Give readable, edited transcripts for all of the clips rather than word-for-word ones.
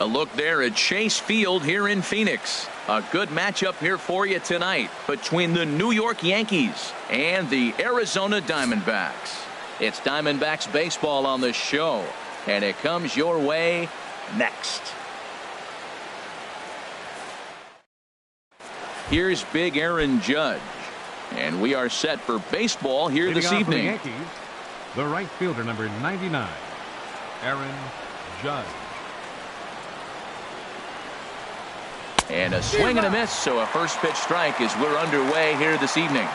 A look there at Chase Field here in Phoenix. A good matchup here for you tonight between the New York Yankees and the Arizona Diamondbacks. It's Diamondbacks baseball on the show, and it comes your way next. Here's Big Aaron Judge, and we are set for baseball here this evening. Yankees, the right fielder, number 99, Aaron Judge. And a swing and a miss, so a first pitch strike as we're underway here this evening.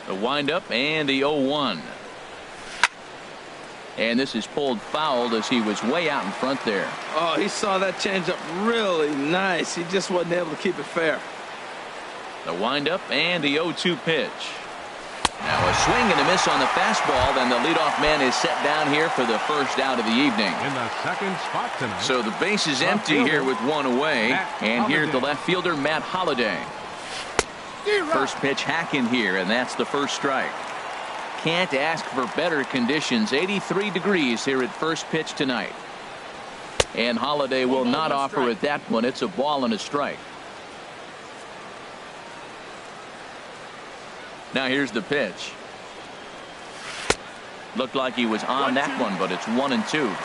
The windup and the 0-1. And this is pulled foul as he was way out in front there. Oh, he saw that changeup really nice. He just wasn't able to keep it fair. The windup and the 0-2 pitch. Now a swing and a miss on the fastball. Then the leadoff man is set down here for the first out of the evening. In the second spot tonight. So the base is empty here with one away. And here's the left fielder, Matt Holliday. First pitch hacking here, and that's the first strike. Can't ask for better conditions. 83 degrees here at first pitch tonight. And Holliday will not offer at that one. It's a ball and a strike. Now here's the pitch. Looked like he was on that one, but it's 1-2.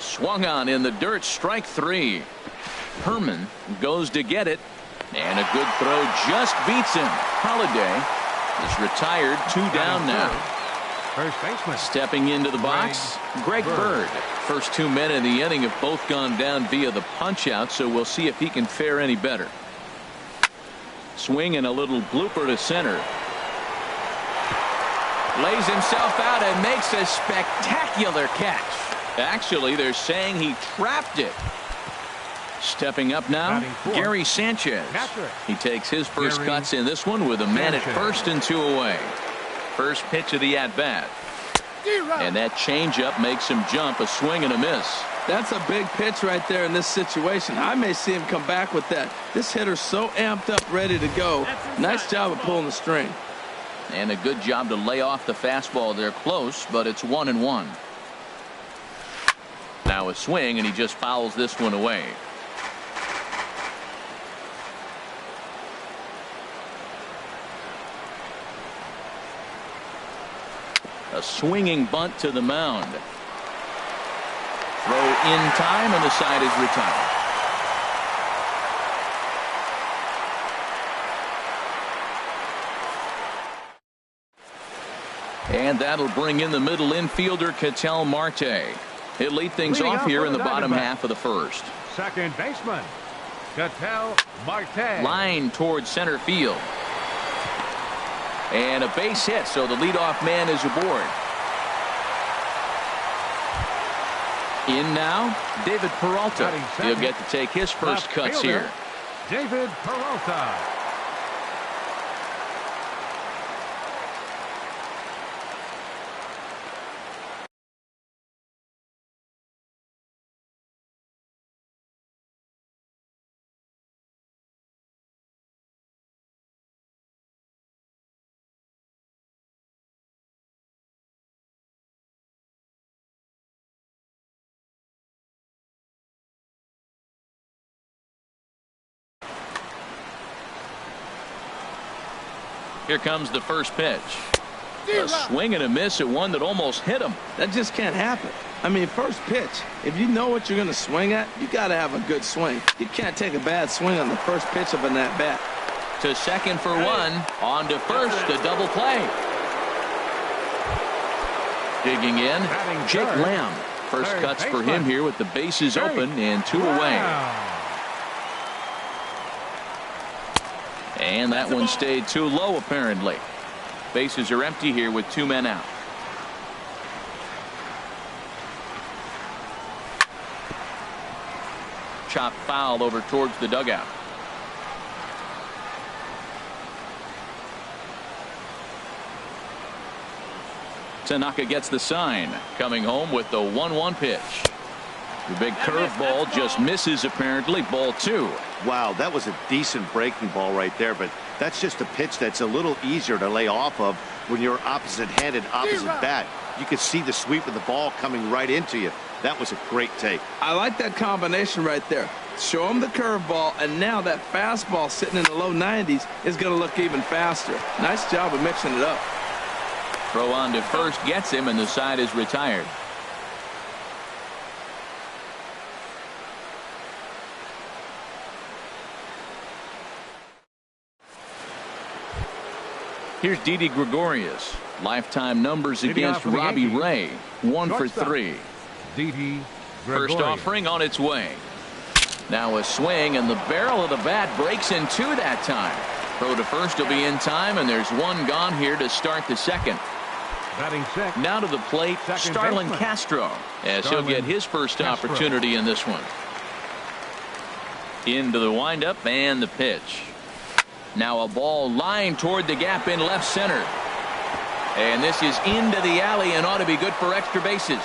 Swung on in the dirt, strike 3. Herman goes to get it, and a good throw just beats him. Holliday is retired, 2 down now. First baseman. Stepping into the box, Greg Bird. First 2 men in the inning have both gone down via the punch out, so we'll see if he can fare any better. Swing and a little blooper to center. Lays himself out and makes a spectacular catch. Actually, they're saying he trapped it. Stepping up now, Gary Sanchez. He takes his first cuts in this one with a man at first and 2 away. First pitch of the at-bat. And that changeup makes him jump. A swing and a miss. That's a big pitch right there in this situation. I may see him come back with that. This hitter's so amped up, ready to go. Nice job of pulling the string. And a good job to lay off the fastball there close, but it's 1-1. Now a swing, and he just fouls this one away. A swinging bunt to the mound. Throw in time, and the side is retired. And that'll bring in the middle infielder, Ketel Marte. He'll lead things off here in the bottom half of the first. Second baseman, Ketel Marte. Line towards center field. And a base hit, so the leadoff man is aboard. In now, David Peralta. He'll get to take his first cuts here. David Peralta. Here comes the first pitch. A swing and a miss at one that almost hit him. That just can't happen. I mean, first pitch, if you know what you're going to swing at, you got to have a good swing. You can't take a bad swing on the first pitch of an at-bat. To second for one. On to first, the double play. Digging in, Jake Lamb. First cuts for him here with the bases open and 2 away. And that one stayed too low, apparently. Bases are empty here with 2 men out. Chop foul over towards the dugout. Tanaka gets the sign. Coming home with the 1-1 pitch. The big curveball just misses, apparently. Ball 2. Wow, that was a decent breaking ball right there, but that's just a pitch that's a little easier to lay off of when you're opposite-handed, opposite bat. You could see the sweep of the ball coming right into you. That was a great take. I like that combination right there. Show him the curveball, and now that fastball sitting in the low 90s is going to look even faster. Nice job of mixing it up. Throw on to first gets him, and the side is retired. Here's Didi Gregorius. Lifetime numbers against Robbie Ray. 1 for 3. Didi First offering on its way. Now a swing, and the barrel of the bat breaks in 2 that time. Throw to first will be in time, and there's 1 gone here to start the second. Batting check. Now to the plate, Starlin Castro, as he'll get his first opportunity in this one. Into the windup and the pitch. Now a ball lined toward the gap in left center. And this is into the alley and ought to be good for extra bases.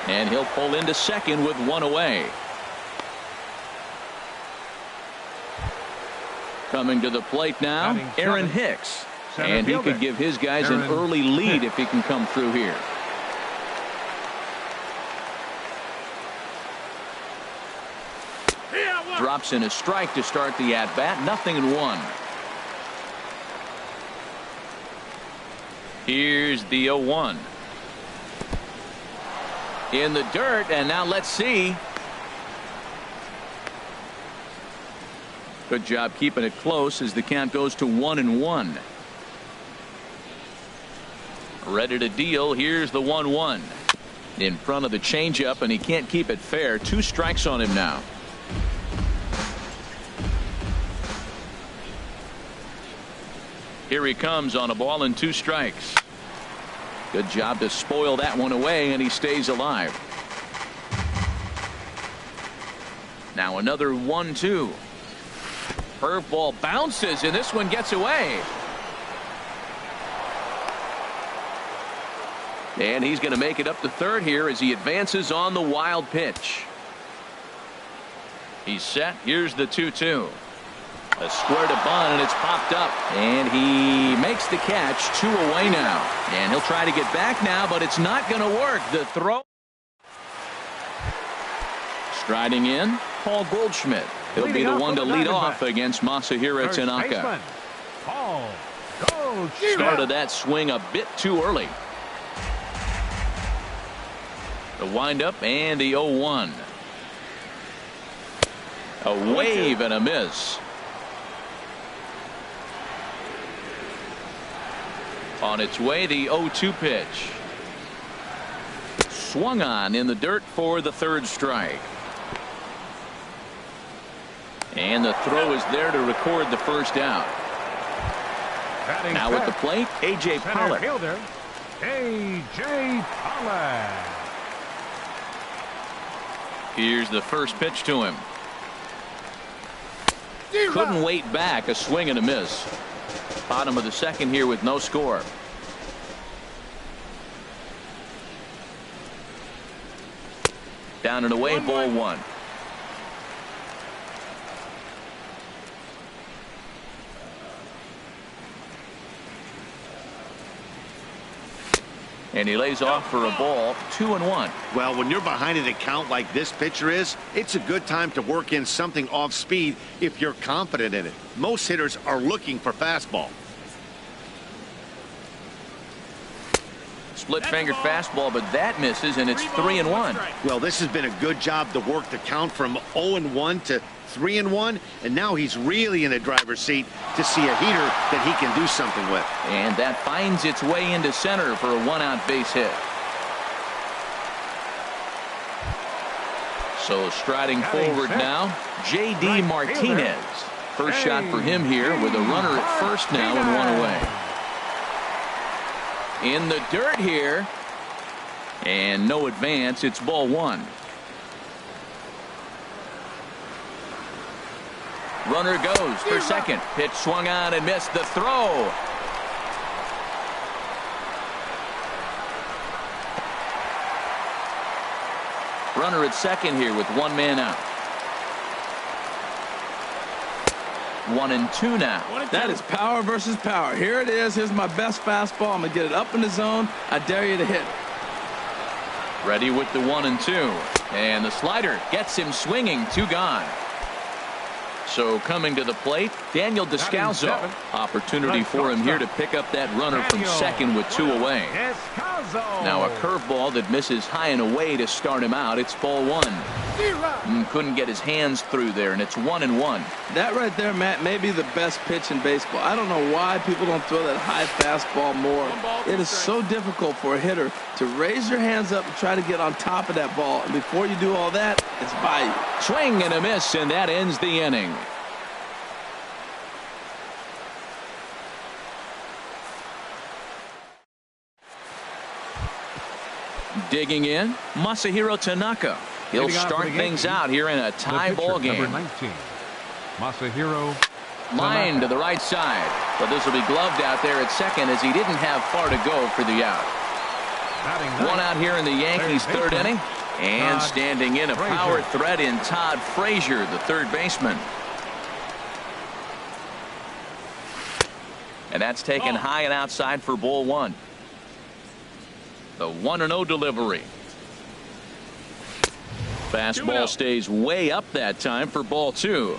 And he'll pull into second with 1 away. Coming to the plate now, Aaron Hicks. And he could give his guys an early lead if he can come through here. Drops in a strike to start the at-bat. 0-1. Here's the 0-1. In the dirt, and now let's see. Good job keeping it close as the count goes to 1-1. Ready to deal. Here's the 1-1. In front of the changeup, and he can't keep it fair. 2 strikes on him now. Here he comes on a ball and 2 strikes. Good job to spoil that one away, and he stays alive. Now another 1-2. Curveball bounces, and this one gets away. And he's going to make it up to third here as he advances on the wild pitch. He's set. Here's the 2-2. A square to bunt, and it's popped up. And he makes the catch. 2 away now. And he'll try to get back now, but it's not going to work. The throw. Striding in, Paul Goldschmidt. He'll be the one to lead off against Masahiro Tanaka. Started that swing a bit too early. The windup and the 0-1. A wave and a miss. On its way, the 0-2 pitch. Swung on in the dirt for the 3rd strike. And the throw is there to record the first out. Now at the plate, A.J. Pollock. A.J. Pollock. Here's the first pitch to him. Couldn't wait back. A swing and a miss. Bottom of the second here with no score. Down and away, ball 1. And he lays off for a ball. 2-1. Well, when you're behind an account like this pitcher is, it's a good time to work in something off speed if you're confident in it. Most hitters are looking for fastball. Split finger fastball, but that misses, and it's 3-1. Well, this has been a good job to work the count from 0-1 to 3-1, and now he's really in a driver's seat to see a heater that he can do something with. And that finds its way into center for a 1-out base hit. So striding forward now, J.D. Martinez. First shot for him here with a runner at first now and 1 away. In the dirt here, and no advance. It's ball 1. Runner goes for second. Pitch swung on and missed. The throw. runner at second here with one man out. 1-2 now. That is power versus power. Here it is. Here's my best fastball. I'm going to get it up in the zone. I dare you to hit it. Ready with the 1-2. And the slider gets him swinging. 2 gone. So coming to the plate, Daniel Descalzo. Opportunity for him here to pick up that runner from second with 2 away. Now a curveball that misses high and away to start him out. It's ball 1. Couldn't get his hands through there, and it's 1-1. That right there, Matt, may be the best pitch in baseball. I don't know why people don't throw that high fastball more. It is so difficult for a hitter to raise your hands up and try to get on top of that ball. And before you do all that, it's by you. Swing and a miss, and that ends the inning. Digging in, Masahiro Tanaka. He'll start things out here in a tie ball game. Number 19, Masahiro Line to the right side. But this will be gloved out there at second as he didn't have far to go for the out. One out here in the Yankees' third inning. And standing in a power threat in Todd Frazier, the third baseman. And that's taken high and outside for ball 1. The 1-0 delivery. Fastball stays way up that time for ball 2.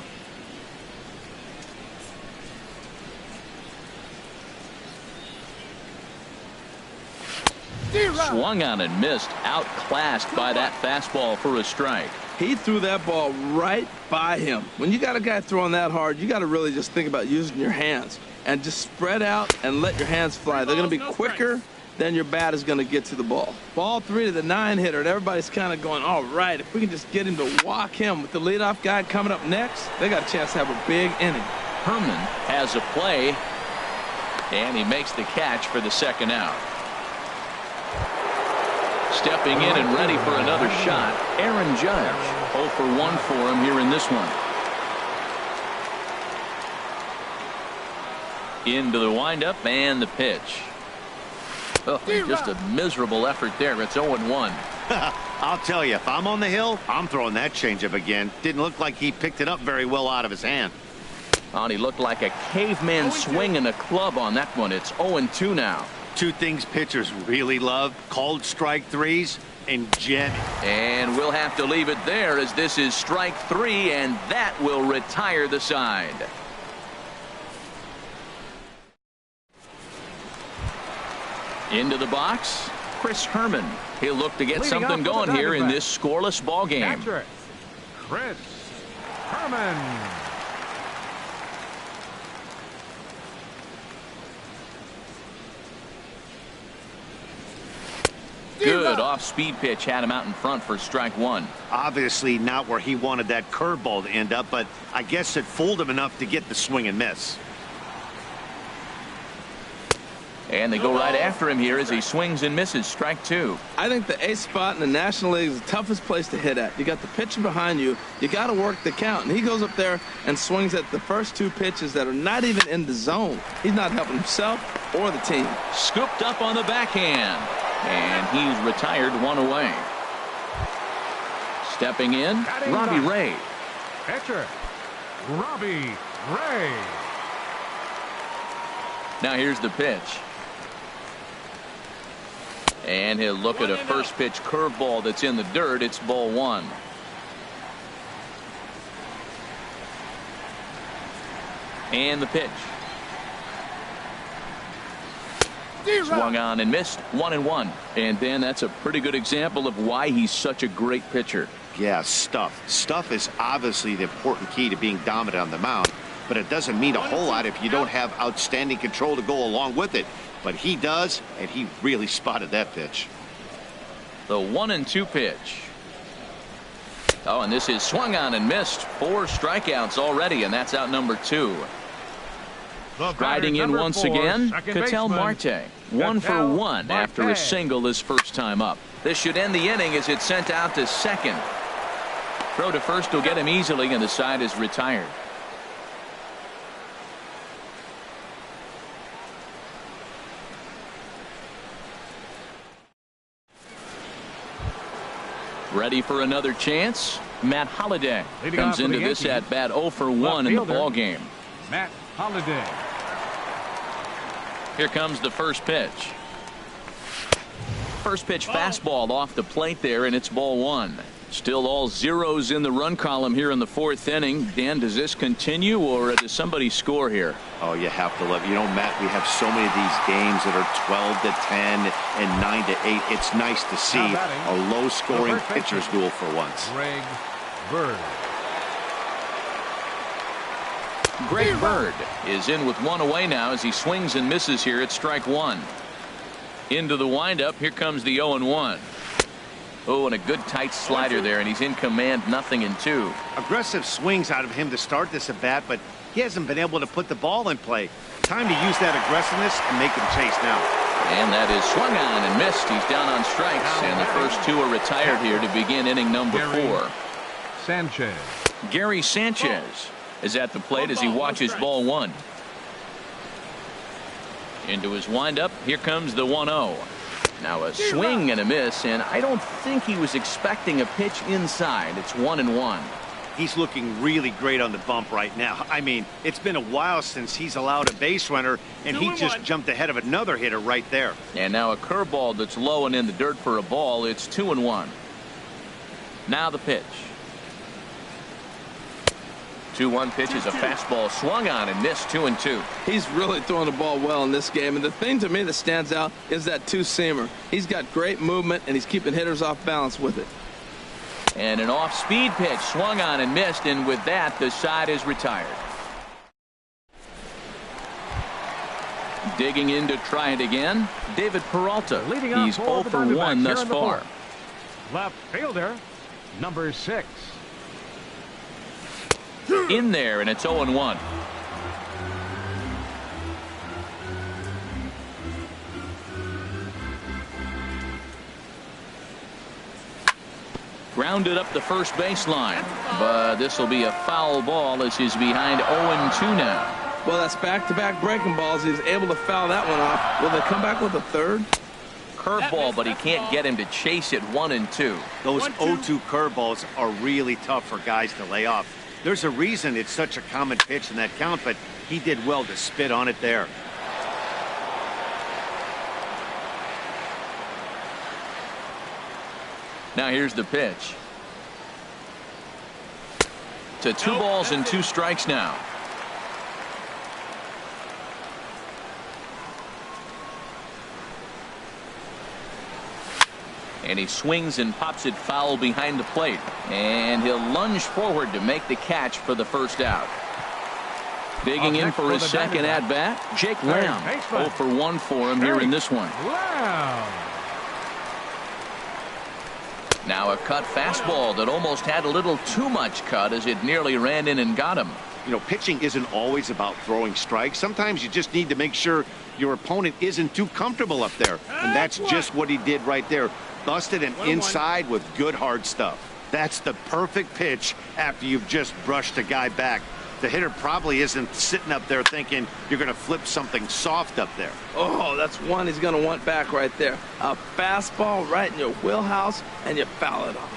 Swung on and missed. Outclassed by that fastball for a strike. He threw that ball right by him. When you got a guy throwing that hard, you got to really just think about using your hands and just spread out and let your hands fly. They're going to be quicker than your bat is going to get to the ball. Ball 3 to the 9-hitter, and everybody's kind of going, all right, if we can just get him to walk him with the leadoff guy coming up next, they got a chance to have a big inning. Herman has a play, and he makes the catch for the second out. Stepping in and ready for another shot, Aaron Judge. 0 for 1 for him here in this one. Into the windup and the pitch. Oh, just a miserable effort there. It's 0-1. I'll tell you, if I'm on the hill, I'm throwing that changeup again. Didn't look like he picked it up very well out of his hand. Oh, he looked like a caveman swinging a club on that one. It's 0-2 now. 2 things pitchers really love: called strike threes and jet. And we'll have to leave it there as this is strike 3, and that will retire the side. Into the box, Chris Herman. He'll look to get something going here in this scoreless ball game. Chris Herman. Good off-speed pitch had him out in front for strike 1. Obviously not where he wanted that curveball to end up, but I guess it fooled him enough to get the swing and miss. And they go right after him here as he swings and misses. Strike 2. I think the ace spot in the National League is the toughest place to hit at. You got the pitcher behind you. You got to work the count. And he goes up there and swings at the first 2 pitches that are not even in the zone. He's not helping himself or the team. Scooped up on the backhand. And he's retired 1 away. Stepping in, Robbie Ray. Catcher, Robbie Ray. Now here's the pitch. And he'll look at a first pitch curveball that's in the dirt. It's ball 1. And the pitch. Swung on and missed. 1-1. And then that's a pretty good example of why he's such a great pitcher. Yeah, stuff. Stuff is obviously the important key to being dominant on the mound, but it doesn't mean a whole lot if you don't have outstanding control to go along with it. But he does, and he really spotted that pitch. The 1-2 pitch. Oh, and this is swung on and missed. 4 strikeouts already, and that's out number 2. Riding in once again, Ketel Marte. 1 for 1 after a single his first time up. This should end the inning as it's sent out to second. Throw to first will get him easily, and the side is retired. Ready for another chance? Matt Holliday comes into this at bat 0 for 1 in the ball game. Matt Holliday. Here comes the first pitch. First pitch fastball off the plate there, and it's ball 1. Still all zeros in the run column here in the 4th inning. Dan, does this continue, or does somebody score here? Oh, you have to love it. You know, Matt, we have so many of these games that are 12 to 10 and 9 to 8. It's nice to see a low-scoring pitcher's duel for once. Greg Bird. Greg Bird is in with 1 away now as he swings and misses here at strike 1. Into the windup. Here comes the 0-1. Oh, and a good tight slider there, and he's in command, 0-2. Aggressive swings out of him to start this at bat, but he hasn't been able to put the ball in play. Time to use that aggressiveness and make him chase now. And that is swung on and missed. He's down on strikes, and the first 2 are retired here to begin inning number 4. Sanchez. Gary Sanchez is at the plate as he watches ball 1. Into his windup. Here comes the 1-0. Now a swing and a miss, and I don't think he was expecting a pitch inside. It's 1-1. He's looking really great on the bump right now. I mean, it's been a while since he's allowed a base runner, and he just jumped ahead of another hitter right there. And now a curveball that's low and in the dirt for a ball. It's 2-1. Now the pitch. 2-1 pitch is a fastball swung on and missed. 2-2. He's really throwing the ball well in this game, and the thing to me that stands out is that two-seamer. He's got great movement, and he's keeping hitters off balance with it. And an off-speed pitch swung on and missed, and with that the side is retired. Digging in to try it again, David Peralta. He's 0 for 1 thus far. Left fielder, number 6. In there, and it's 0-1. Grounded up the first baseline, but this will be a foul ball as he's behind 0-2 now. Well, that's back-to-back breaking balls. He's able to foul that one off. Will they come back with a third? Curveball, but he can't get him to chase it. 1-2. Those 0-2 curveballs are really tough for guys to lay off. There's a reason it's such a common pitch in that count, but he did well to spit on it there. Now here's the pitch. To 2 balls and 2 strikes now. And he swings and pops it foul behind the plate. And he'll lunge forward to make the catch for the first out. Digging in for his second at-bat, Jake Lamb. 0 for 1 for him here in this one. Now a cut fastball that almost had a little too much cut as it nearly ran in and got him. You know, pitching isn't always about throwing strikes. Sometimes you just need to make sure your opponent isn't too comfortable up there. And that's just what he did right there. Busted him inside with good hard stuff. That's the perfect pitch after you've just brushed a guy back. The hitter probably isn't sitting up there thinking you're going to flip something soft up there. Oh, that's one he's going to want back right there. A fastball right in your wheelhouse, and you foul it off.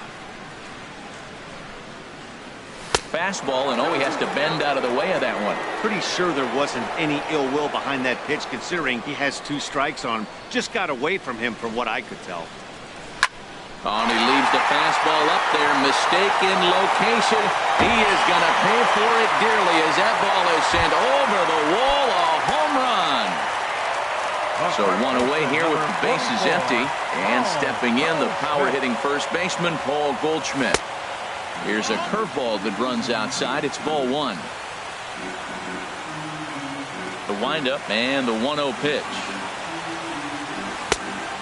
Fastball, and he has to bend out of the way of that one. Pretty sure there wasn't any ill will behind that pitch, considering he has 2 strikes on him. Just got away from him from what I could tell. Oh, and he leaves the fastball up there. Mistaken location. He is going to pay for it dearly as that ball is sent over the wall. A home run. So 1 away here with the bases empty. And stepping in, the power-hitting first baseman, Paul Goldschmidt. Here's a curveball that runs outside. It's ball 1. The windup and the 1-0 pitch.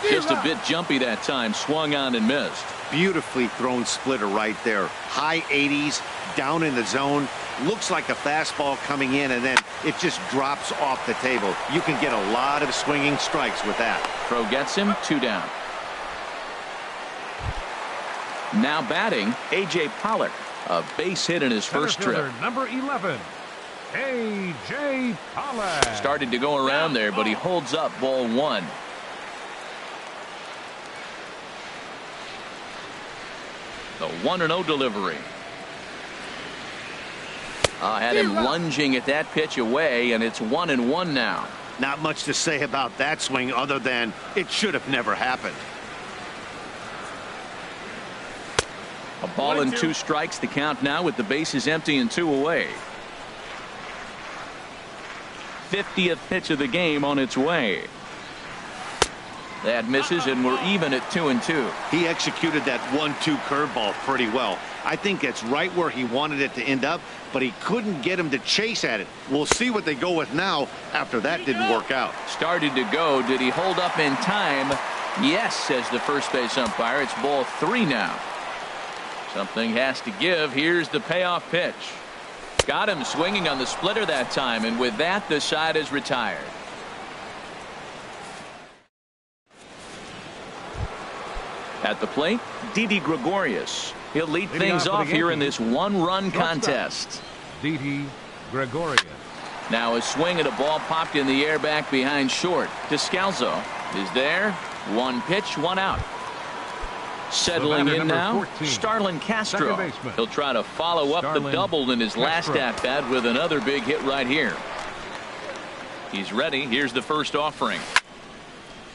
Just a bit jumpy that time. Swung on and missed. Beautifully thrown splitter right there. High 80s, down in the zone. Looks like a fastball coming in, and then it just drops off the table. You can get a lot of swinging strikes with that. Throw gets him. 2 down. Now batting, A.J. Pollock. A base hit in his first trip. Number 11, A.J. Pollock. Started to go around there, but he holds up ball 1. The 1-0 delivery. Had him lunging at that pitch away, and it's 1-1 now. Not much to say about that swing other than it should have never happened. A ball and 2 strikes, the count now with the bases empty and 2 away. 50th pitch of the game on its way. That misses, and we're even at 2-2. He executed that 1-2 curveball pretty well. I think it's right where he wanted it to end up, but he couldn't get him to chase at it. We'll see what they go with now after that didn't work out. Started to go. Did he hold up in time? Yes, says the first base umpire. It's ball 3 now. Something has to give. Here's the payoff pitch. Got him swinging on the splitter that time, and with that, the side is retired. At the plate, Didi Gregorius. He'll lead things off here in this 1-run contest. Didi Gregorius. Now a swing at a ball popped in the air back behind short. Descalzo is there. 1 pitch, 1 out. Settling in now, 14, Starlin Castro. He'll try to follow up the double in his last at-bat with another big hit right here. He's ready. Here's the first offering.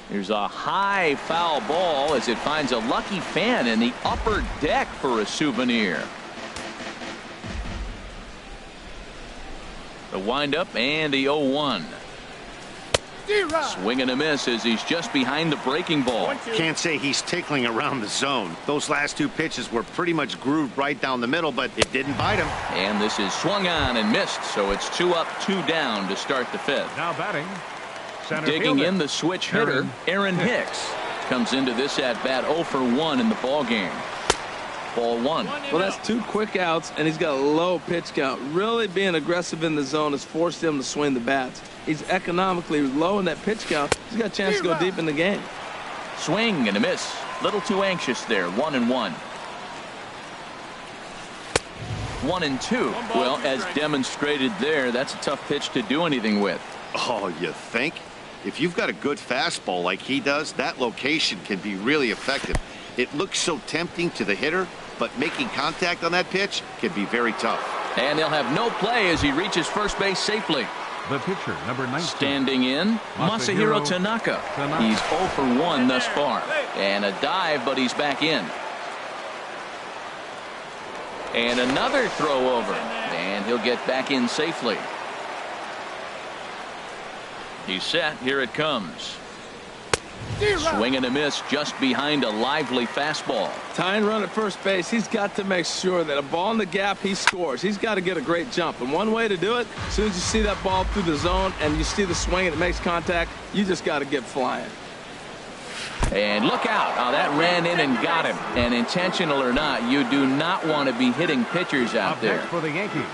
Here's a high foul ball as it finds a lucky fan in the upper deck for a souvenir. The windup and the 0-1. Swing and a miss as he's just behind the breaking ball. Can't say he's tickling around the zone. Those last 2 pitches were pretty much grooved right down the middle, but it didn't bite him. And this is swung on and missed, so it's 2 up, 2 down to start the 5th. Now batting. Digging in the switch hitter, Aaron Hicks. Comes into this at-bat 0 for 1 in the ball game. Ball 1. Well, that's 2 quick outs, and he's got a low pitch count. Really being aggressive in the zone has forced him to swing the bats. He's economically low in that pitch count. He's got a chance to go deep in the game. Swing and a miss. Little too anxious there. 1-1. 1-2. Well, as demonstrated there, that's a tough pitch to do anything with. Oh, you think? If you've got a good fastball like he does, that location can be really effective. It looks so tempting to the hitter, but making contact on that pitch can be very tough. And they'll have no play as he reaches first base safely. The pitcher, number 19. Standing in, Masahiro Tanaka. He's 0 for 1 thus far. And a dive, but he's back in. And another throw over. And he'll get back in safely. He's set. Here it comes. Swing and a miss just behind a lively fastball. Tying run at first base. He's got to make sure that a ball in the gap, he scores. He's got to get a great jump. And one way to do it, as soon as you see that ball through the zone and you see the swing and it makes contact, you just got to get flying. And look out. Oh, that ran in and got him. And intentional or not, you do not want to be hitting pitchers out there. For the Yankees.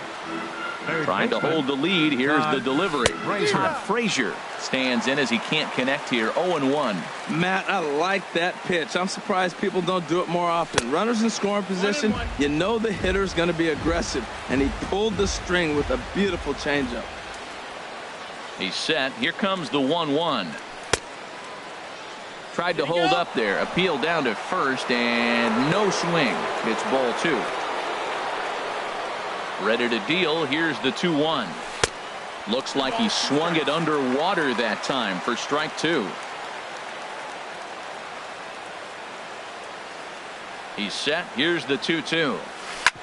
Trying to hold the lead. Here's the delivery. Todd Frazier stands in as he can't connect here. 0-1. Matt, I like that pitch. I'm surprised people don't do it more often. Runners in scoring position, you know the hitter's going to be aggressive, and he pulled the string with a beautiful changeup. He's set. Here comes the 1-1. Tried to hold up there. Appeal down to first, and no swing. It's ball 2. Ready to deal. Here's the 2-1. Looks like he swung it underwater that time for strike 2. He's set. Here's the 2-2.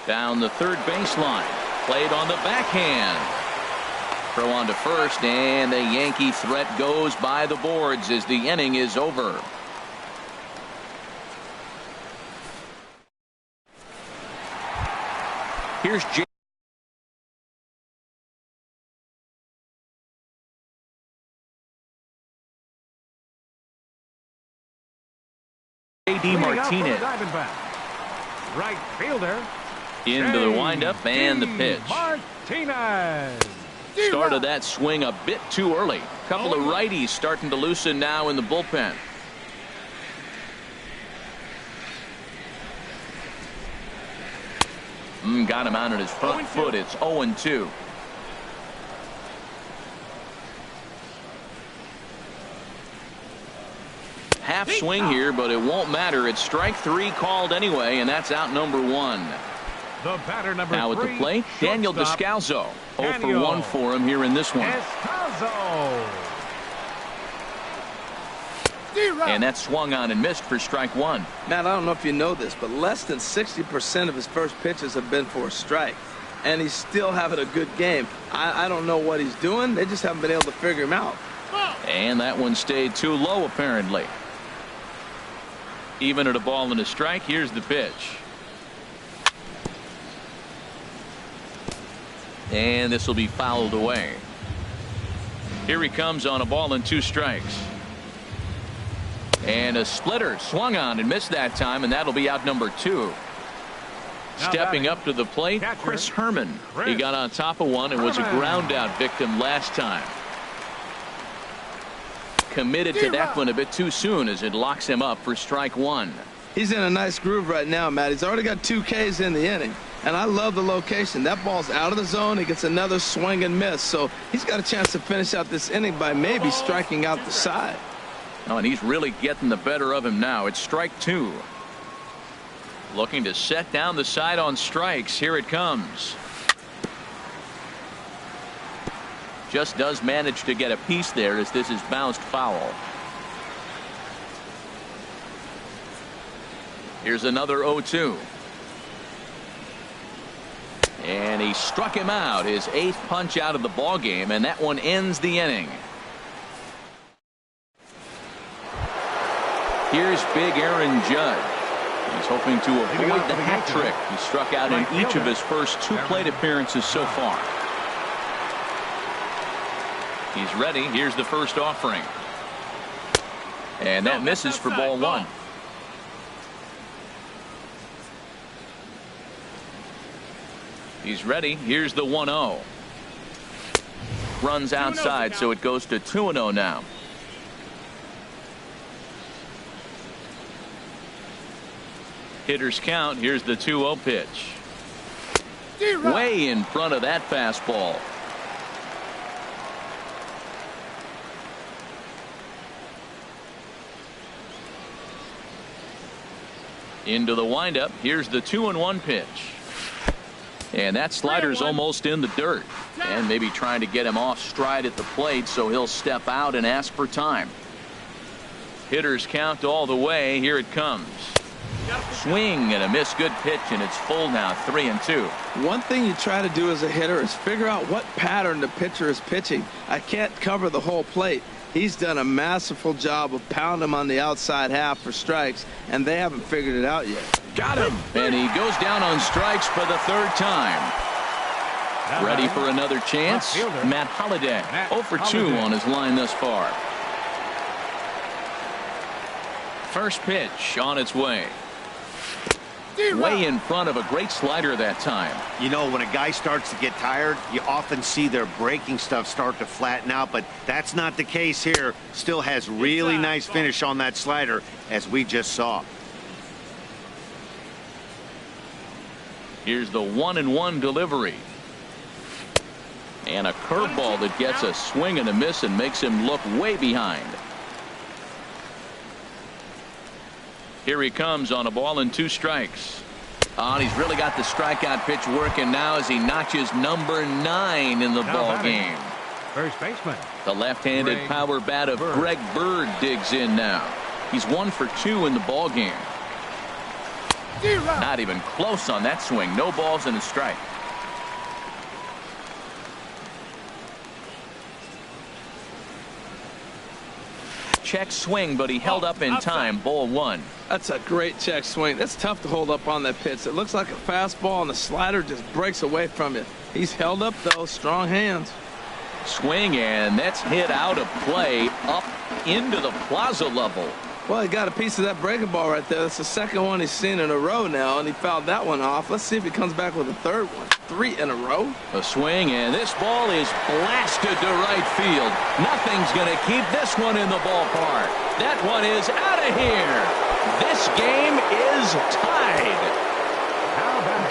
Down the third baseline. Played on the backhand. Throw on to first, and the Yankee threat goes by the boards as the inning is over. Here's J.D. Martinez. Right fielder. Into the windup and the pitch. Martinez. Started that swing a bit too early. Couple of righties starting to loosen now in the bullpen. Got him out on his front foot. It's 0-2. half swing here, but it won't matter. It's strike 3 called anyway, and that's out number 1. The batter number now 3, at the plate, Daniel Descalzo. 0 for 1 for him here in this one. And that swung on and missed for strike 1. Matt, I don't know if you know this, but less than 60% of his first pitches have been for a strike. And he's still having a good game. I don't know what he's doing. They just haven't been able to figure him out. And that one stayed too low, apparently. Even at a ball and a strike, here's the pitch. And this will be fouled away. Here he comes on a ball and 2 strikes. And a splitter swung on and missed that time, and that'll be out number 2. Stepping up to the plate, Chris Herman. He got on top of one and was a ground out victim last time. Committed to that one a bit too soon as it locks him up for strike 1. He's in a nice groove right now, Matt. He's already got 2 Ks in the inning. And I love the location. That ball's out of the zone. He gets another swing and miss. So he's got a chance to finish out this inning by maybe striking out the side. Oh, and he's really getting the better of him now. It's strike 2. Looking to set down the side on strikes. Here it comes. Just does manage to get a piece there as this is bounced foul. Here's another 0-2. And he struck him out, his 8th punch out of the ball game, and that one ends the inning. Here's big Aaron Judge. He's hoping to avoid the hat trick. He struck out in each of his first 2 plate appearances so far. He's ready. Here's the first offering. And that misses for ball 1. He's ready. Here's the 1-0. Runs outside, so it goes to 2-0 now. Hitter's count. Here's the 2-0 pitch. Way in front of that fastball. Into the windup. Here's the 2-1 pitch. And that slider's almost in the dirt. And maybe trying to get him off stride at the plate, so he'll step out and ask for time. Hitter's count all the way. Here it comes. Swing and a miss. Good pitch, and it's full now. 3-2. One thing you try to do as a hitter is figure out what pattern the pitcher is pitching. I can't cover the whole plate. He's done a masterful job of pounding him on the outside half for strikes, and they haven't figured it out yet. Got him. And he goes down on strikes for the 3rd time. Ready for another chance? Matt Holliday. 0 for 2 on his line thus far. First pitch on its way. Way in front of a great slider that time. You know, when a guy starts to get tired, you often see their breaking stuff start to flatten out, but that's not the case here. Still has really nice finish on that slider, as we just saw. Here's the 1-1 delivery. And a curveball that gets a swing and a miss and makes him look way behind. Here he comes on a ball and 2 strikes. And he's really got the strikeout pitch working now as he notches number 9 in the ball game. First baseman. The left-handed power bat of Greg Bird digs in now. He's 1 for 2 in the ball game. Not even close on that swing. No balls and a strike. Check swing, but he held up in time. Ball 1. That's a great check swing. That's tough to hold up on that pitch. It looks like a fastball, and the slider just breaks away from it. He's held up, though. Strong hands. Swing, and that's hit out of play up into the plaza level. Well, he got a piece of that breaking ball right there. That's the 2nd one he's seen in a row now, and he fouled that one off. Let's see if he comes back with a 3rd one. 3 in a row. A swing, and this ball is blasted to right field. Nothing's going to keep this one in the ballpark. That one is out of here. This game is tied.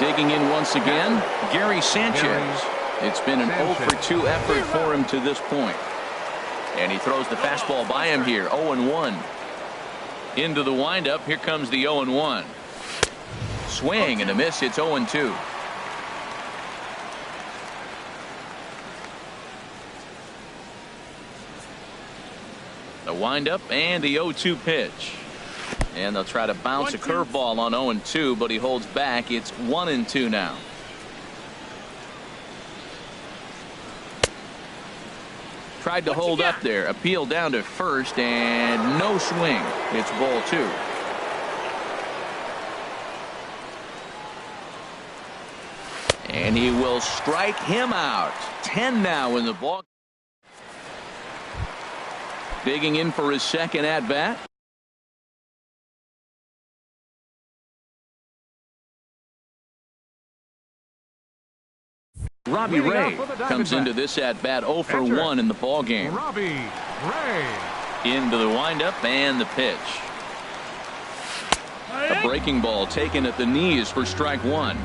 Digging in once again, Gary Sanchez. It's been an 0 for 2 effort for him to this point. And he throws the fastball by him here. 0-1. Into the windup. Here comes the 0-1. Swing and a miss. It's 0-2. The windup and the 0-2 pitch. And they'll try to bounce a curveball on 0-2, but he holds back. It's 1-2 now. Tried to hold up there. Appeal down to first, and no swing. It's ball 2. And he will strike him out. 10 now in the ball. Digging in for his second at bat. Robbie Ray comes into this at bat 0 for 1 in the ball game. Robbie Ray. Into the windup and the pitch. A breaking ball taken at the knees for strike 1.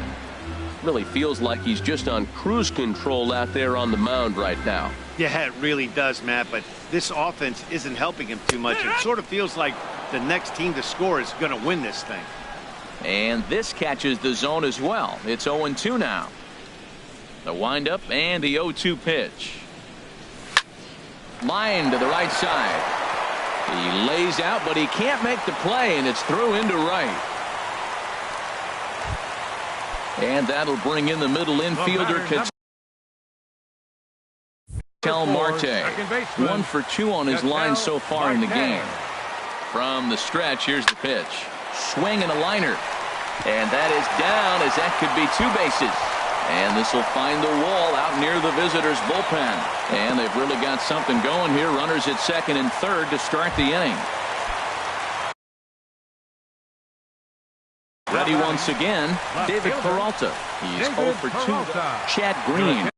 Really feels like he's just on cruise control out there on the mound right now. Yeah, it really does, Matt, but this offense isn't helping him too much. It sort of feels like the next team to score is going to win this thing. And this catches the zone as well. It's 0-2 now. The windup and the 0-2 pitch. Line to the right side. He lays out, but he can't make the play, and it's through into right. And that'll bring in the middle infielder, Ketel Marte. 1 for 2 on his line so far in the game. From the stretch, here's the pitch. Swing and a liner. And that is down, as that could be 2 bases. And this will find the wall out near the visitors' bullpen. And they've really got something going here. Runners at second and third to start the inning. Ready once again, David Peralta. He's 0 for 2. Chad Green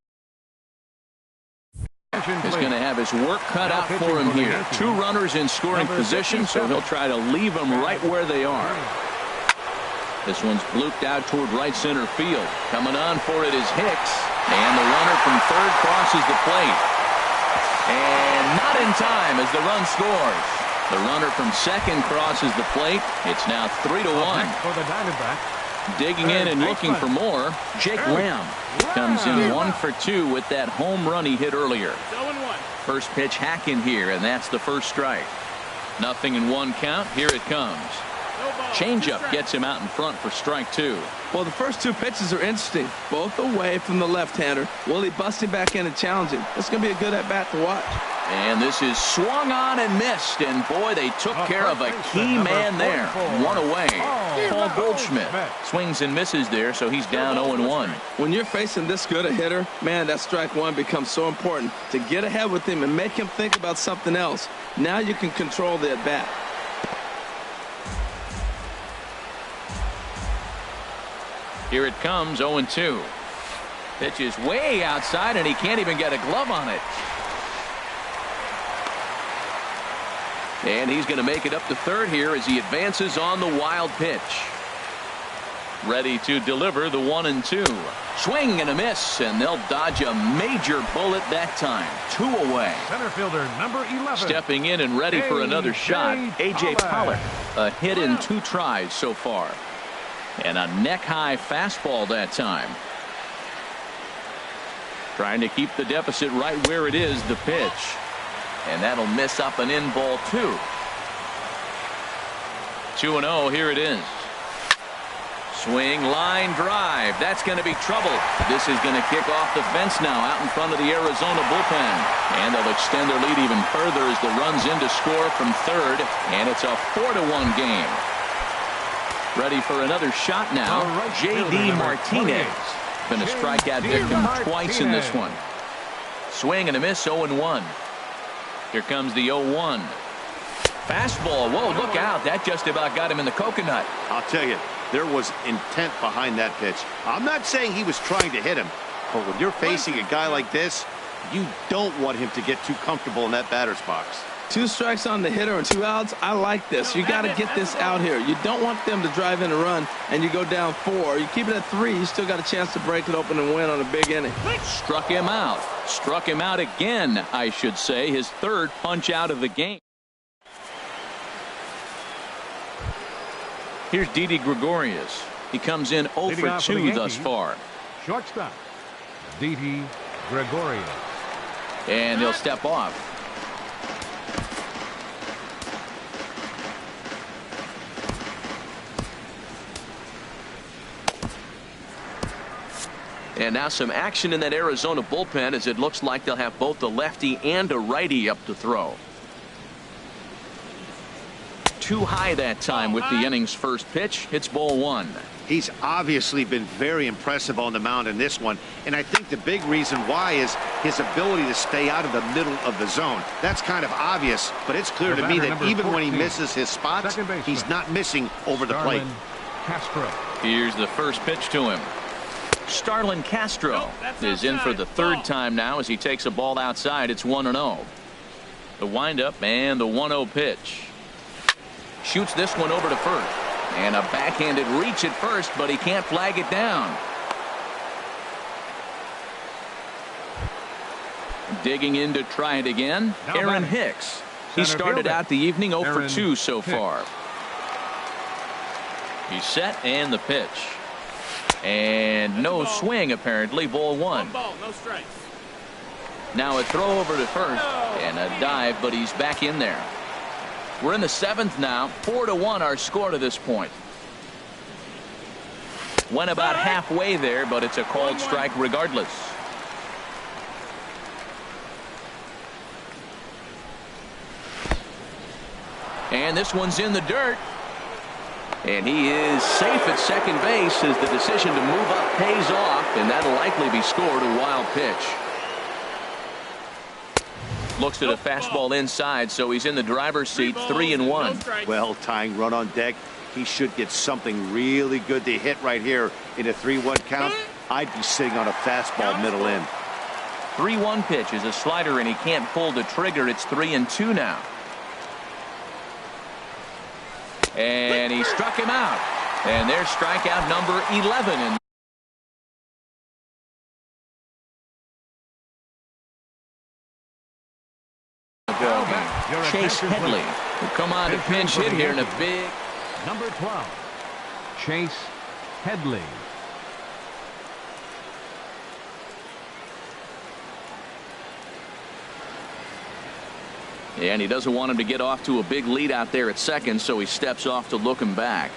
is going to have his work cut out for him here. 2 runners in scoring position, so he'll try to leave them right where they are. This one's blooped out toward right center field. Coming on for it is Hicks. And the runner from third crosses the plate. And not in time as the run scores. The runner from second crosses the plate. It's now 3-1. Digging in and looking for more, Jake Lamb comes in 1 for 2 with that home run he hit earlier. First pitch hack in here, and that's the first strike. 0-1 count. Here it comes. Changeup gets him out in front for strike 2. Well, the first 2 pitches are interesting. Both away from the left-hander. Will he bust him back in and challenge him? It's going to be a good at-bat to watch. And this is swung on and missed. And, boy, they took care of a key man there. 1 away. Paul Goldschmidt swings and misses there, so he's down 0-1. When you're facing this good a hitter, man, that strike 1 becomes so important to get ahead with him and make him think about something else. Now you can control the at-bat. Here it comes, 0-2. Pitch is way outside, and he can't even get a glove on it. And he's going to make it up to third here as he advances on the wild pitch. Ready to deliver the 1-2. Swing and a miss, and they'll dodge a major bullet that time. 2 away. Center fielder number 11. Stepping in and ready for another shot, A.J. Pollock. A hit in 2 tries so far. And a neck-high fastball that time. Trying to keep the deficit right where it is, the pitch. And that'll miss up and in ball 2. 2-0, here it is. Swing, line, drive. That's going to be trouble. This is going to kick off the fence now out in front of the Arizona bullpen. And they'll extend their lead even further as the run's in to score from third. And it's a 4-1 game. Ready for another shot now. J.D. Martinez. Been a strikeout victim twice in this one. Swing and a miss, 0-1. Here comes the 0-1. Fastball. Whoa, look out. That just about got him in the coconut. I'll tell you, there was intent behind that pitch. I'm not saying he was trying to hit him, but when you're facing a guy like this, you don't want him to get too comfortable in that batter's box. 2 strikes on the hitter and 2 outs. I like this. You got to get this out here. You don't want them to drive in a run and you go down 4. You keep it at 3. You still got a chance to break it open and win on a big inning. Struck him out. Struck him out again, I should say. His 3rd punch out of the game. Here's Didi Gregorius. He comes in 0 for 2 thus far. Shortstop, Didi Gregorius. And he'll step off. And now some action in that Arizona bullpen, as it looks like they'll have both a lefty and a righty up to throw. Too high that time with the inning's first pitch. It's ball 1. He's obviously been very impressive on the mound in this one, and I think the big reason why is his ability to stay out of the middle of the zone. That's kind of obvious, but it's clear to me that even when he misses his spots, he's not missing over the plate. Castro. Here's the first pitch to him. Starlin Castro is in for the 3rd time now as he takes a ball outside. It's 1-0. The windup and the 1-0 pitch. Shoots this one over to first. And a backhanded reach at first, but he can't flag it down. Digging in to try it again, Aaron Hicks. He started out the evening 0 for 2 so far. He's set and the pitch. And no swing apparently, ball 1. 1 ball, no strikes. Now a throw over to first and a dive, but he's back in there. We're in the 7th now. 4-1 our score to this point. Went about halfway there, but it's a called strike regardless. And this one's in the dirt. And he is safe at second base as the decision to move up pays off, and that'll likely be scored. A wild pitch. Looks at a fastball inside, so he's in the driver's seat. 3-1. Well, tying run on deck. He should get something really good to hit right here in a 3-1 count. I'd be sitting on a fastball middle in. 3-1 pitch is a slider, and he can't pull the trigger. It's 3-2 now. And he struck him out. And there's strikeout number 11. And Chase Headley will come on to pinch hit here in a big. Number 12, Chase Headley. And he doesn't want him to get off to a big lead out there at second, so he steps off to look him back.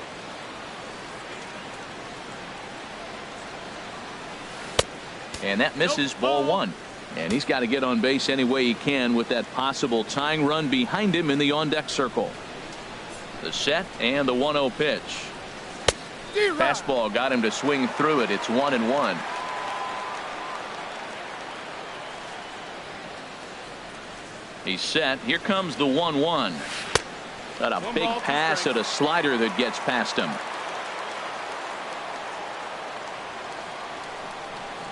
And that misses, ball 1. And he's got to get on base any way he can with that possible tying run behind him in the on-deck circle. The set and the 1-0 pitch. Fastball got him to swing through it. It's 1-1. He's set. Here comes the 1-1. Got a big pass at a slider that gets past him.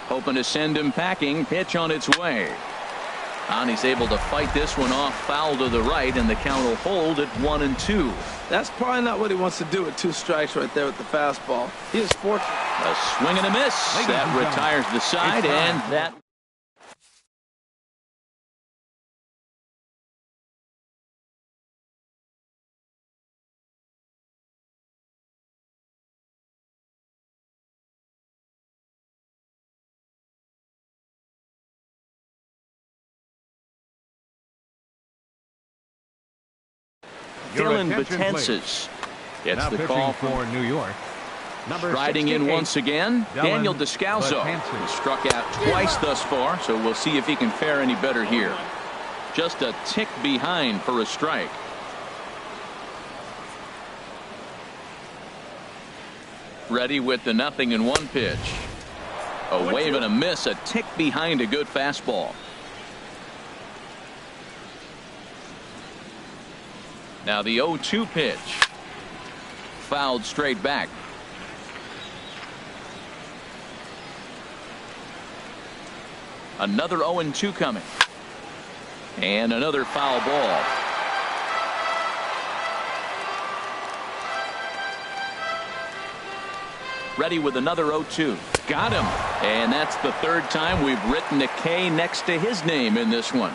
Hoping to send him packing. Pitch on its way. And he's able to fight this one off, foul to the right, and the count will hold at 1-2. That's probably not what he wants to do with 2 strikes right there with the fastball. He is fortunate. A swing and a miss. That retires the side, and that. Dylan Betances gets the call for New York. Striding in once again, Daniel Descalso. He struck out twice thus far, so we'll see if he can fare any better here. Just a tick behind for a strike. Ready with the 0-1 pitch. A wave and a miss, a tick behind a good fastball. Now the 0-2 pitch. Fouled straight back. Another 0-2 coming. And another foul ball. Ready with another 0-2. Got him. And that's the 3rd time we've written a K next to his name in this one.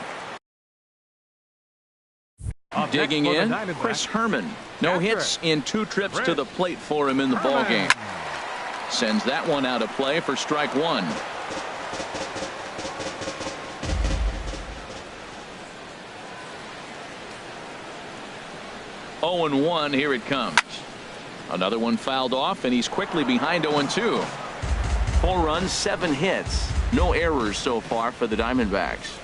Digging in, Chris Herman. No hits in 2 trips to the plate for him in the ballgame. Sends that one out of play for strike 1. Oh and 1, here it comes. Another one fouled off, and he's quickly behind 0-2. 4 runs, 7 hits. No errors so far for the Diamondbacks.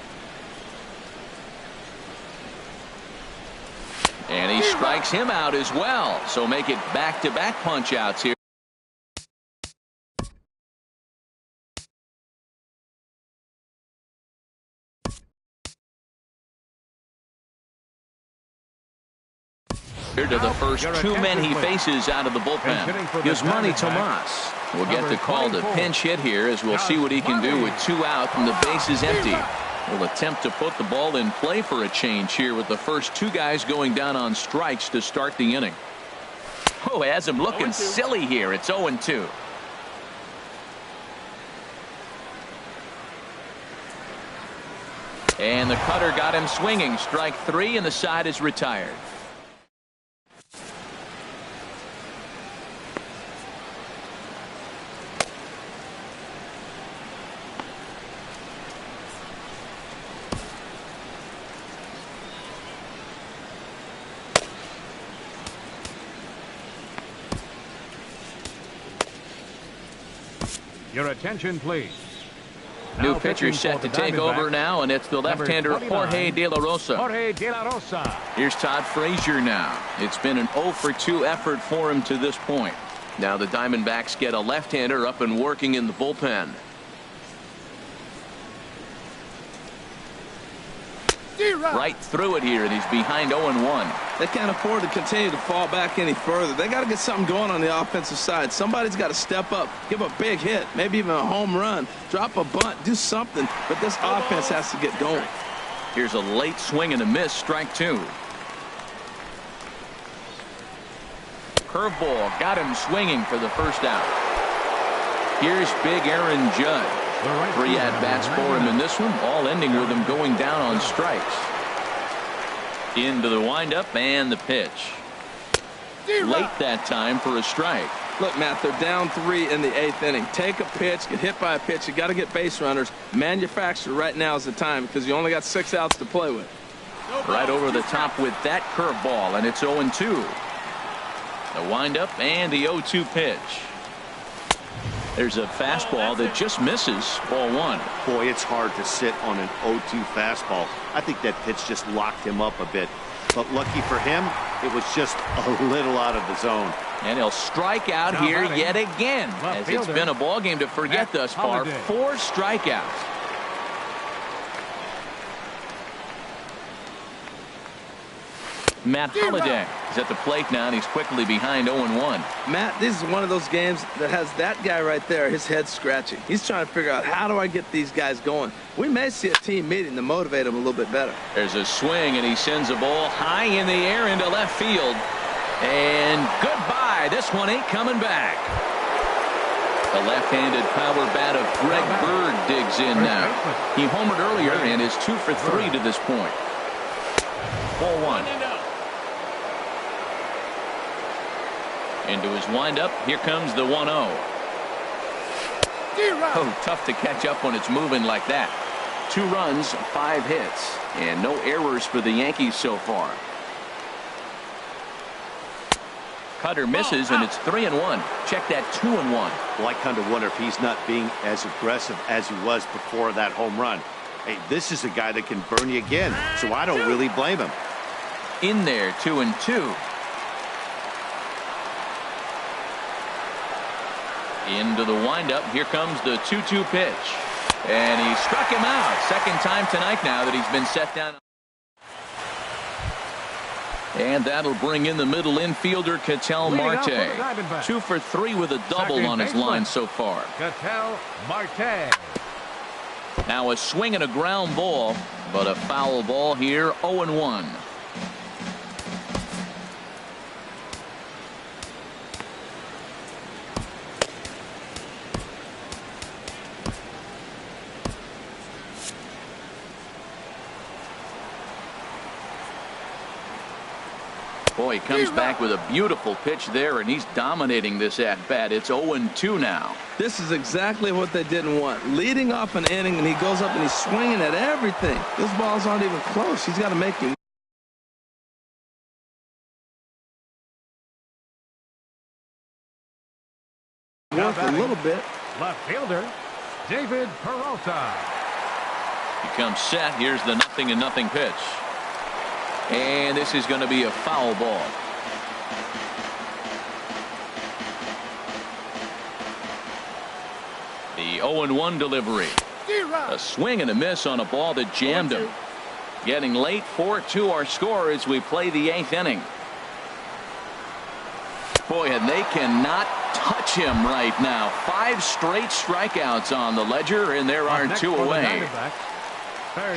And he strikes him out as well. So make it back-to-back punch-outs here. Here to the first 2 men he faces out of the bullpen. Yasmani Tomas will get the call to pinch hit here, as we'll see what he can do with 2 out and the bases empty. Will attempt to put the ball in play for a change here with the first 2 guys going down on strikes to start the inning. Oh, has him looking silly here. It's 0-2. And the cutter got him swinging. Strike 3, and the side is retired. Your attention, please. New pitcher set to take over now, and it's the left-hander Jorge De La Rosa. Here's Todd Frazier now. It's been an 0-for-2 effort for him to this point. Now the Diamondbacks get a left-hander up and working in the bullpen. Right through it here, and he's behind 0-1. They can't afford to continue to fall back any further. They got to get something going on the offensive side. Somebody's got to step up, give a big hit, maybe even a home run, drop a bunt, do something. But this offense has to get going. Here's a late swing and a miss, strike 2. Curveball got him swinging for the first out. Here's big Aaron Judge. 3 at-bats for him in this one, all ending with him going down on strikes. Into the windup and the pitch. Late that time for a strike. Look, Matt, they're down 3 in the 8th inning. Take a pitch, get hit by a pitch. You got to get base runners. Manufacture right now is the time, because you only got 6 outs to play with. Right over the top with that curveball, and it's 0-2. The windup and the 0-2 pitch. There's a fastball that just misses, ball 1. Boy, it's hard to sit on an 0-2 fastball. I think that pitch just locked him up a bit. But lucky for him, it was just a little out of the zone. And he'll strike out here yet again, as it's been a ball game to forget thus far. 4 strikeouts. Matt Holliday is at the plate now, and he's quickly behind 0-1. Matt, this is one of those games that has that guy right there, his head scratching. He's trying to figure out, how do I get these guys going? We may see a team meeting to motivate them a little bit better. There's a swing, and he sends a ball high in the air into left field. And goodbye. This one ain't coming back. The left-handed power bat of Greg Bird digs in now. He homered earlier and is 2 for 3 to this point. Ball 1. Into his windup. Here comes the 1-0. Oh, tough to catch up when it's moving like that. 2 runs, 5 hits, and no errors for the Yankees so far. Cutter misses, and it's 3-1. Check that 2-1. Well, I kind of wonder if he's not being as aggressive as he was before that home run. Hey, this is a guy that can burn you again, so I don't really blame him. In there, 2-2. Into the windup. Here comes the 2-2 pitch. And he struck him out. Second time tonight now that he's been set down. And that'll bring in the middle infielder, Ketel Marte. 2 for 3 with a double on his line so far. Ketel Marte. Now a swing and a ground ball, but a foul ball here, 0-1. Boy, he comes back with a beautiful pitch there, and he's dominating this at-bat. It's 0-2 now. This is exactly what they didn't want. Leading off an inning, and he goes up and he's swinging at everything. Those balls aren't even close. He's got to make him. Work a little bit. Left fielder, David Peralta. He comes set. Here's the 0-0 pitch. And this is going to be a foul ball. The 0-1 delivery. A swing and a miss on a ball that jammed him. Getting late, 4-2 our score as we play the 8th inning. Boy, and they cannot touch him right now. 5 straight strikeouts on the ledger, and there are 2 away.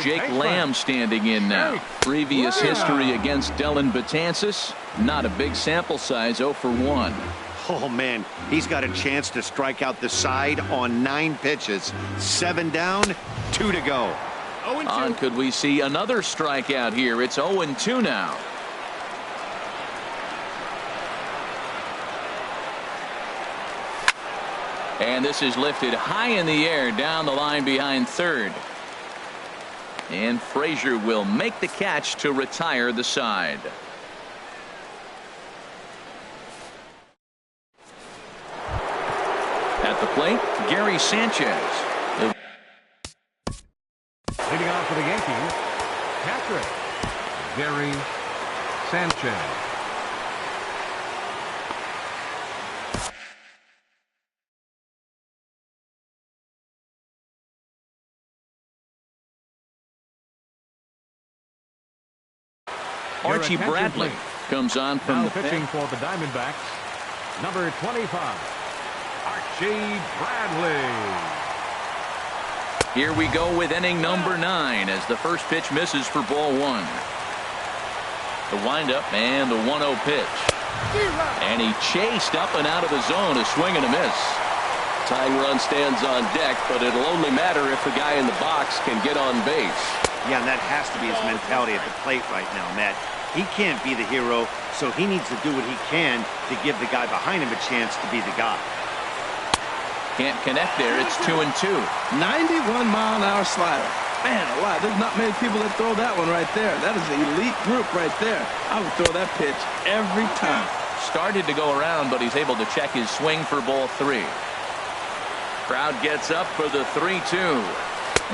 Jake Lamb standing in now. Previous history against Dellin Betances. Not a big sample size, 0 for 1. Oh, man, he's got a chance to strike out the side on 9 pitches. 7 down, 2 to go. On, could we see another strikeout here? It's 0-2 now. And this is lifted high in the air down the line behind third. And Frazier will make the catch to retire the side. At the plate, Gary Sanchez. Leading off for the Yankees, catcher, Gary Sanchez. Archie Bradley comes on from the pitching for the Diamondbacks, number 25, Archie Bradley. Here we go with inning number 9 as the first pitch misses for ball 1. The windup and the 1-0 pitch. And he chased up and out of the zone, a swing and a miss. Tying run stands on deck, but it'll only matter if the guy in the box can get on base. Yeah, and that has to be his mentality at the plate right now, Matt. He can't be the hero, so he needs to do what he can to give the guy behind him a chance to be the guy. Can't connect there. It's 2-2. 91-mile-an-hour slider. Man alive, there's not many people that throw that one right there. That is an elite group right there. I would throw that pitch every time. Started to go around, but he's able to check his swing for ball 3. Crowd gets up for the 3-2.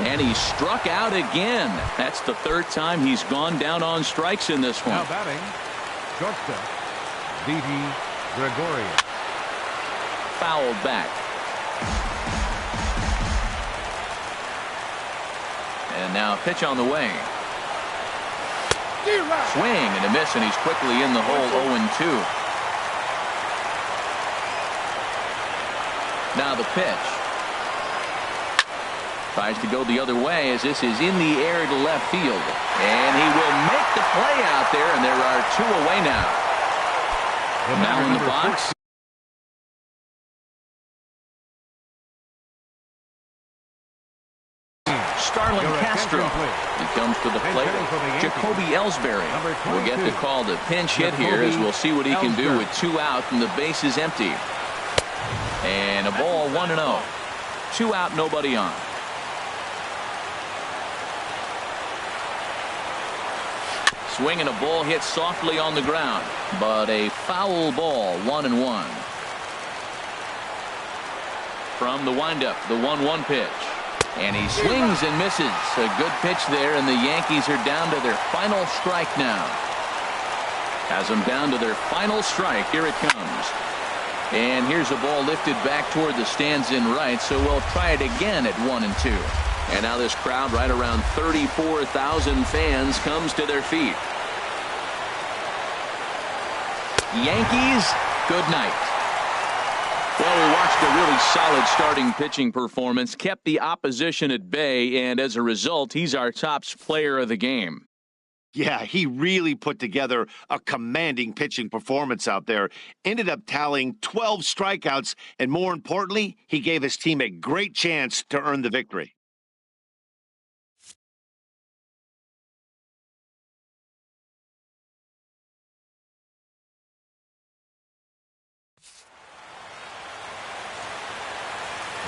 And he struck out again. That's the 3rd time he's gone down on strikes in this one. Now batting, shortstop, Didi Gregorius. Fouled back. And now a pitch on the way. Swing and a miss, and he's quickly in the hole. 0-2. Now the pitch. Tries to go the other way as this is in the air to left field. And he will make the play out there, and there are 2 away now. Now in the box. Starlin Castro. He comes to the plate. Jacoby Ellsbury will get the call to pinch hit here as we'll see what he can do with 2 out and the base is empty. And a ball 1-0. 2 out, nobody on. Swing and a ball hit softly on the ground, but a foul ball. 1-1. From the windup, the 1-1 pitch. And he swings and misses. A good pitch there, and the Yankees are down to their final strike now. Has them down to their final strike. Here it comes. And here's a ball lifted back toward the stands in right, so we'll try it again at 1-2. And now this crowd, right around 34,000 fans, comes to their feet. Yankees, good night. Well, we watched a really solid starting pitching performance, kept the opposition at bay, and as a result, he's our top player of the game. Yeah, he really put together a commanding pitching performance out there. Ended up tallying 12 strikeouts, and more importantly, he gave his team a great chance to earn the victory.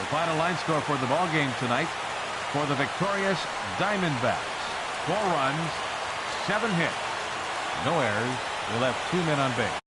The final line score for the ball game tonight for the victorious Diamondbacks. 4 runs, 7 hits, no errors. They left 2 men on base.